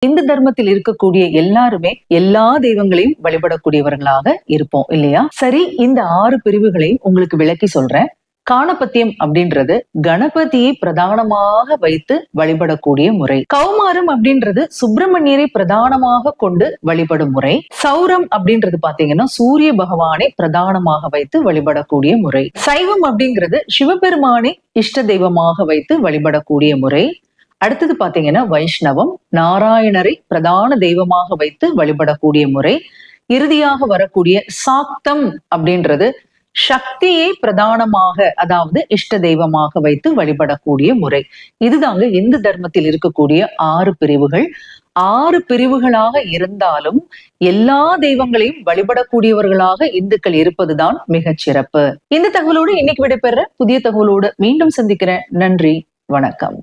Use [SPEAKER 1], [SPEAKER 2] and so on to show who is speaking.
[SPEAKER 1] இந்து தர்மத்தில் இருக்கக்கூடிய எல்லாருமே எல்லா தெய்வங்களையும் வழிபடக்கூடியவர்களாக இருப்போம் இல்லையா? சரி, இந்த 6 பிரிவுகளையும் உங்களுக்கு விளக்கி சொல்றேன். காணபத்தியம் அப்படின்றது கணபதியை பிரதானமாக வைத்து வழிபடக்கூடிய முறை. கௌமாரம் அப்படின்றது சுப்பிரமணியரை பிரதானமாக கொண்டு வழிபடும் முறை. சௌரம் அப்படின்றது பாத்தீங்கன்னா சூரிய பகவானை பிரதானமாக வைத்து வழிபடக்கூடிய முறை. சைவம் அப்படிங்கிறது சிவபெருமானை இஷ்ட தெய்வமாக வைத்து வழிபடக்கூடிய முறை. அடுத்தது பாத்தீங்கன்னா வைஷ்ணவம் நாராயணரை பிரதான தெய்வமாக வைத்து வழிபடக்கூடிய முறை. இறுதியாக வரக்கூடிய சாக்தம் அப்படின்றது சக்தியை பிரதானமாக, அதாவது இஷ்ட தெய்வமாக வைத்து வழிபடக்கூடிய முறை. இதுதாங்க இந்து தர்மத்தில் இருக்கக்கூடிய 6 பிரிவுகள். 6 பிரிவுகளாக இருந்தாலும் எல்லா தெய்வங்களையும் வழிபடக்கூடியவர்களாக இந்துக்கள் இருப்பதுதான் மிகச் சிறப்பு. இந்த தகவலோடு இன்னைக்கு விடைபெற புதிய தகவலோடு மீண்டும் சந்திக்கிறேன். நன்றி, வணக்கம்.